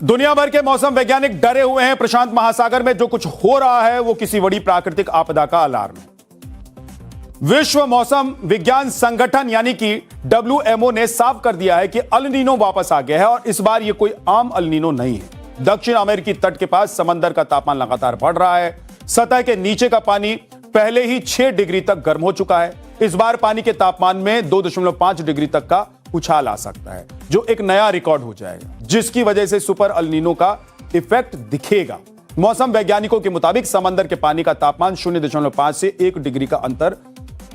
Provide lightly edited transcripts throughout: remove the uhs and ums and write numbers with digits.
दुनिया भर के मौसम वैज्ञानिक डरे हुए हैं। प्रशांत महासागर में जो कुछ हो रहा है वो किसी बड़ी प्राकृतिक आपदा का अलार्म है। विश्व मौसम विज्ञान संगठन यानी कि WMO ने साफ कर दिया है कि अल नीनो वापस आ गया है और इस बार ये कोई आम अल नीनो नहीं है। दक्षिण अमेरिकी तट के पास समंदर का तापमान लगातार बढ़ रहा है। सतह के नीचे का पानी पहले ही 6 डिग्री तक गर्म हो चुका है। इस बार पानी के तापमान में 2.5 डिग्री तक का उछाल आ सकता है, जो एक नया रिकॉर्ड हो जाएगा, जिसकी वजह से सुपर अल नीनो का इफेक्ट दिखेगा। मौसम वैज्ञानिकों के मुताबिक समंदर के पानी का तापमान 0.5 से 1 डिग्री का अंतर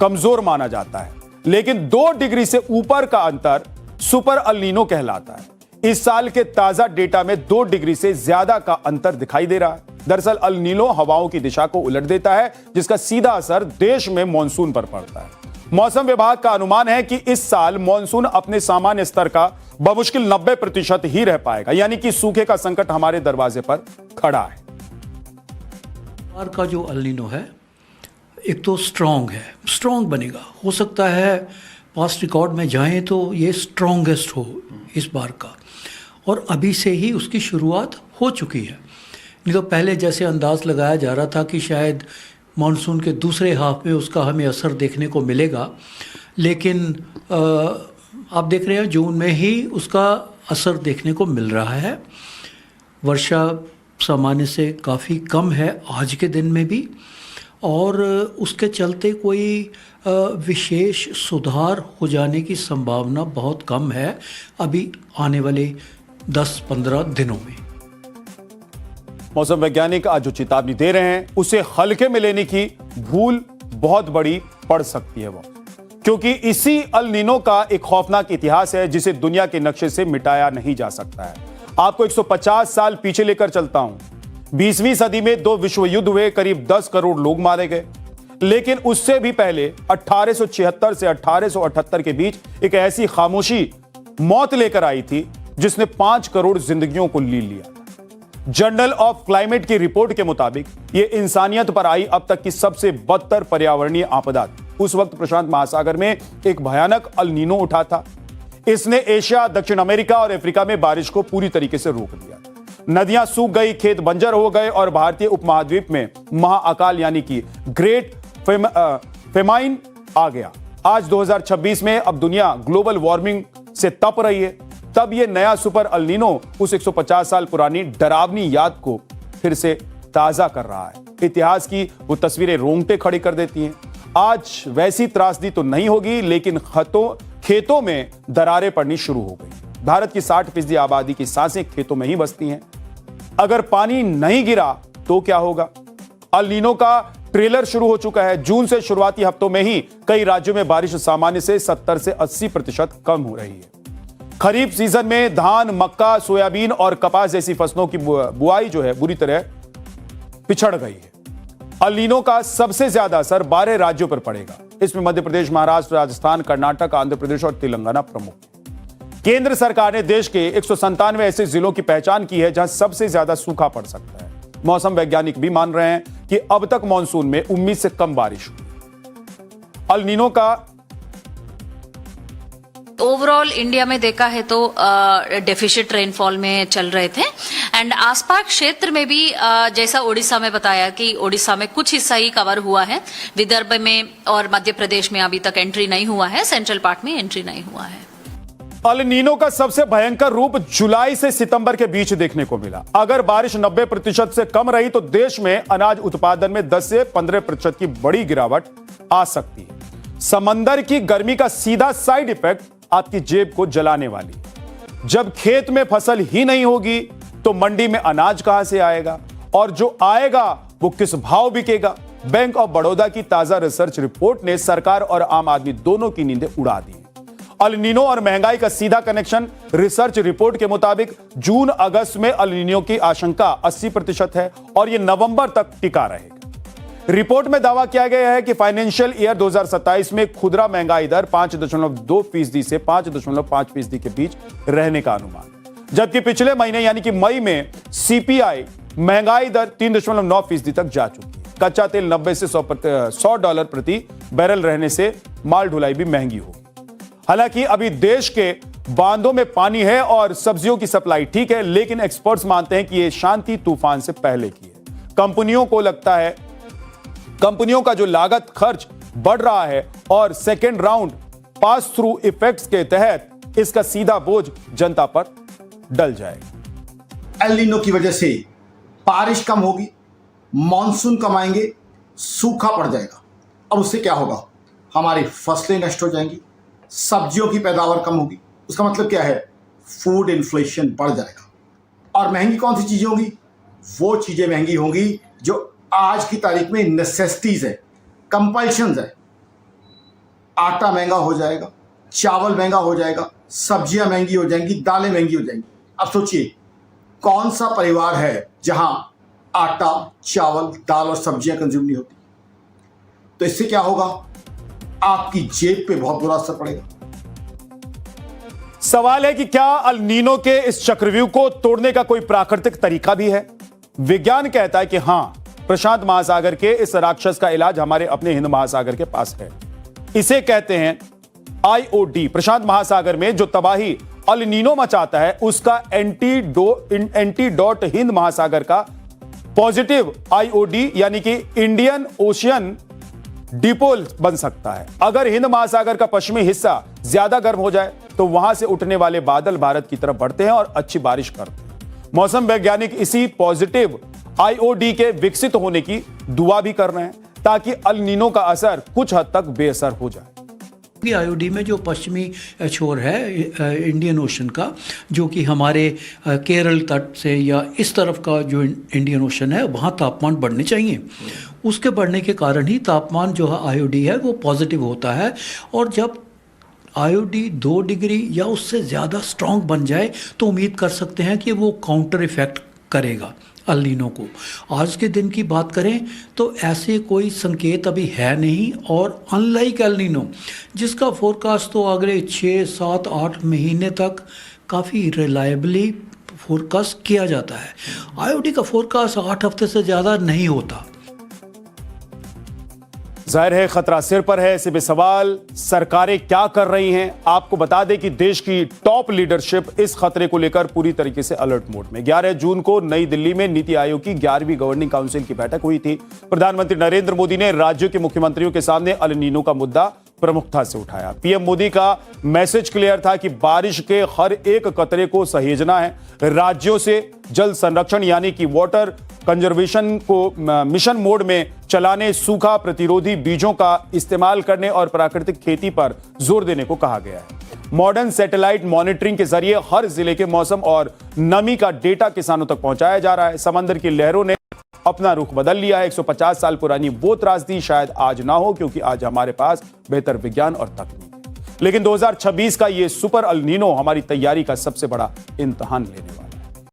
कमजोर माना जाता है, लेकिन 2 डिग्री से ऊपर का अंतर सुपर अल नीनो कहलाता है। इस साल के ताजा डेटा में 2 डिग्री से ज्यादा का अंतर दिखाई दे रहा है। दरअसल अल नीनो हवाओं की दिशा को उलट देता है, जिसका सीधा असर देश में मानसून पर पड़ता है। मौसम विभाग का अनुमान है कि इस साल मानसून अपने सामान्य स्तर का बमुश्किल 90% ही रह पाएगा, यानी कि सूखे का संकट हमारे दरवाजे पर खड़ा है। बार का जो अल नीनो है, एक तो स्ट्रॉन्ग बनेगा। हो सकता है पास्ट रिकॉर्ड में जाएं तो ये स्ट्रॉन्गेस्ट हो इस बार का, और अभी से ही उसकी शुरुआत हो चुकी है। नहीं तो पहले जैसे अंदाज लगाया जा रहा था कि शायद मानसून के दूसरे हाफ में उसका हमें असर देखने को मिलेगा, लेकिन आप देख रहे हैं जून में ही उसका असर देखने को मिल रहा है। वर्षा सामान्य से काफ़ी कम है आज के दिन में भी, और उसके चलते कोई विशेष सुधार हो जाने की संभावना बहुत कम है अभी आने वाले 10-15 दिनों में। मौसम वैज्ञानिक आज जो चेतावनी दे रहे हैं उसे हल्के में लेने की भूल बहुत बड़ी पड़ सकती है, वो क्योंकि इसी अल नीनो का एक खौफनाक इतिहास है जिसे दुनिया के नक्शे से मिटाया नहीं जा सकता है। आपको 150 साल पीछे लेकर चलता हूं। 20वीं सदी में 2 विश्व युद्ध हुए, करीब 10 करोड़ लोग मारे गए। लेकिन उससे भी पहले 1876 से 1878 के बीच एक ऐसी खामोशी मौत लेकर आई थी जिसने 5 करोड़ जिंदगियों को ली लिया। जर्नल ऑफ क्लाइमेट की रिपोर्ट के मुताबिक यह इंसानियत पर आई अब तक की सबसे बदतर पर्यावरणीय आपदा थी। उस वक्त प्रशांत महासागर में एक भयानक अल नीनो उठा था। इसने एशिया, दक्षिण अमेरिका और अफ्रीका में बारिश को पूरी तरीके से रोक दिया। नदियां सूख गई, खेत बंजर हो गए और भारतीय उपमहाद्वीप में महाअकाल यानी कि ग्रेट फेमाइन आ गया। आज 2026 में अब दुनिया ग्लोबल वार्मिंग से तप रही है। तब ये नया सुपर अल नीनो उस 150 साल पुरानी डरावनी याद को फिर से ताजा कर रहा है। इतिहास की वो तस्वीरें रोंगटे खड़ी कर देती हैं। आज वैसी त्रासदी तो नहीं होगी, लेकिन खेतों में दरारें पड़नी शुरू हो गई। भारत की 60% आबादी की सांसें खेतों में ही बसती हैं। अगर पानी नहीं गिरा तो क्या होगा? अल नीनो का ट्रेलर शुरू हो चुका है। जून से शुरुआती हफ्तों में ही कई राज्यों में बारिश सामान्य से 70 से 80% कम हो रही है। खरीफ सीजन में धान, मक्का, सोयाबीन और कपास जैसी फसलों की बुआई जो है बुरी तरह पिछड़ गई है। अल नीनो का सबसे ज्यादा असर 12 राज्यों पर पड़ेगा। इसमें मध्य प्रदेश, महाराष्ट्र, राजस्थान, कर्नाटक, आंध्र प्रदेश और तेलंगाना प्रमुख। केंद्र सरकार ने देश के 197 ऐसे जिलों की पहचान की है जहां सबसे ज्यादा सूखा पड़ सकता है। मौसम वैज्ञानिक भी मान रहे हैं कि अब तक मानसून में उम्मीद से कम बारिश हुई। अल नीनो का ओवरऑल इंडिया में देखा है तो डेफिशिट रेनफॉल में चल रहे थे, एंड आसपास क्षेत्र में भी जैसा ओडिशा में बताया कि ओडिशा में कुछ हिस्सा ही कवर हुआ है, विदर्भ में और मध्य प्रदेश में अभी तक एंट्री नहीं हुआ है, सेंट्रल पार्ट में एंट्री नहीं हुआ है। अल नीनो का सबसे भयंकर रूप जुलाई से सितंबर के बीच देखने को मिला। अगर बारिश 90% से कम रही तो देश में अनाज उत्पादन में 10 से 15% की बड़ी गिरावट आ सकती है। समंदर की गर्मी का सीधा साइड इफेक्ट आपकी जेब को जलाने वाली। जब खेत में फसल ही नहीं होगी तो मंडी में अनाज कहां से आएगा, और जो आएगा वो किस भाव बिकेगा? बैंक ऑफ बड़ौदा की ताजा रिसर्च रिपोर्ट ने सरकार और आम आदमी दोनों की नींदें उड़ा दी। अल नीनो और महंगाई का सीधा कनेक्शन। रिसर्च रिपोर्ट के मुताबिक जून अगस्त में अल नीनो की आशंका 80% है और यह नवंबर तक टिका रहेगा। रिपोर्ट में दावा किया गया है कि फाइनेंशियल ईयर 2027 में खुदरा महंगाई दर 5.2% से 5.5% के बीच रहने का अनुमान, जबकि पिछले महीने यानी कि मई में सीपीआई महंगाई दर 3.9% तक जा चुकी है। कच्चा तेल 90 से $100 प्रति बैरल रहने से माल ढुलाई भी महंगी होगी। हालांकि अभी देश के बांधों में पानी है और सब्जियों की सप्लाई ठीक है, लेकिन एक्सपर्ट्स मानते हैं कि यह शांति तूफान से पहले की है। कंपनियों का जो लागत खर्च बढ़ रहा है और second round pass through effects के तहत इसका सीधा बोझ जनता पर डल जाएगा। एल नीनो की वजह से बारिश कम होगी, मॉनसून कम आएंगे, सूखा पड़ जाएगा। अब उससे क्या होगा? हमारी फसलें नष्ट हो जाएंगी, सब्जियों की पैदावार कम होगी। उसका मतलब क्या है? फूड इन्फ्लेशन बढ़ जाएगा। और महंगी कौन सी चीजें होंगी? वो चीजें महंगी होंगी जो आज की तारीख में नेसेसिटीज है, कंपल्शंस है। आटा महंगा हो जाएगा, चावल महंगा हो जाएगा, सब्जियां महंगी हो जाएंगी, दालें महंगी हो जाएंगी। अब सोचिए, कौन सा परिवार है जहां आटा, चावल, दाल और सब्जियां कंज्यूम नहीं होती? तो इससे क्या होगा? आपकी जेब पे बहुत बुरा असर पड़ेगा। सवाल है कि क्या अल नीनो के इस चक्रव्यूह को तोड़ने का कोई प्राकृतिक तरीका भी है? विज्ञान कहता है कि हां, प्रशांत महासागर के इस राक्षस का इलाज हमारे अपने हिंद महासागर के पास है। इसे कहते हैं आईओडी। प्रशांत महासागर में जो तबाही अल नीनो मचाता है उसका एंटीडोट हिंद महासागर का पॉजिटिव आईओडी यानी कि इंडियन ओशियन डिपोल बन सकता है। अगर हिंद महासागर का पश्चिमी हिस्सा ज्यादा गर्म हो जाए तो वहां से उठने वाले बादल भारत की तरफ बढ़ते हैं और अच्छी बारिश करते हैं। मौसम वैज्ञानिक इसी पॉजिटिव आईओडी के विकसित होने की दुआ भी कर रहे हैं ताकि अल नीनो का असर कुछ हद तक बेअसर हो जाए। आईओडी में जो पश्चिमी छोर है इंडियन ओशन का, जो कि हमारे केरल तट से या इस तरफ का जो इंडियन ओशन है, वहाँ तापमान बढ़ने चाहिए। उसके बढ़ने के कारण ही तापमान जो है आईओडी है वो पॉजिटिव होता है। और जब आईओडी 2 डिग्री या उससे ज़्यादा स्ट्रॉन्ग बन जाए तो उम्मीद कर सकते हैं कि वो काउंटर इफेक्ट करेगा अल नीनो को। आज के दिन की बात करें तो ऐसे कोई संकेत अभी है नहीं। और अनलाइक एल नीनो, जिसका फोरकास्ट तो अगले 6, 7, 8 महीने तक काफ़ी रिलायबली फोरकास्ट किया जाता है, आईओडी का फोरकास्ट 8 हफ्ते से ज़्यादा नहीं होता। जाहिर है खतरा सिर पर है। ऐसे में सवाल, सरकारें क्या कर रही हैं? आपको बता दें कि देश की टॉप लीडरशिप इस खतरे को लेकर पूरी तरीके से अलर्ट मोड में। 11 जून को नई दिल्ली में नीति आयोग की 11वीं गवर्निंग काउंसिल की बैठक हुई थी। प्रधानमंत्री नरेंद्र मोदी ने राज्यों के मुख्यमंत्रियों के सामने अल नीनो का मुद्दा प्रमुखता से उठाया। पीएम मोदी का मैसेज क्लियर था कि बारिश के हर एक कतरे को सहेजना है। राज्यों से जल संरक्षण यानी कि वाटर कंजर्वेशन को मिशन मोड में चलाने, सूखा प्रतिरोधी बीजों का इस्तेमाल करने और प्राकृतिक खेती पर जोर देने को कहा गया है। मॉडर्न सैटेलाइट मॉनिटरिंग के जरिए हर जिले के मौसम और नमी का डेटा किसानों तक पहुंचाया जा रहा है। समंदर की लहरों ने अपना रुख बदल लिया है। 150 साल पुरानी वो त्रासदी शायद आज ना हो, क्योंकि आज हमारे पास बेहतर विज्ञान और तकनीक है। लेकिन 2026 का ये सुपर अल नीनो हमारी तैयारी का सबसे बड़ा इम्तिहान लेने वाला है।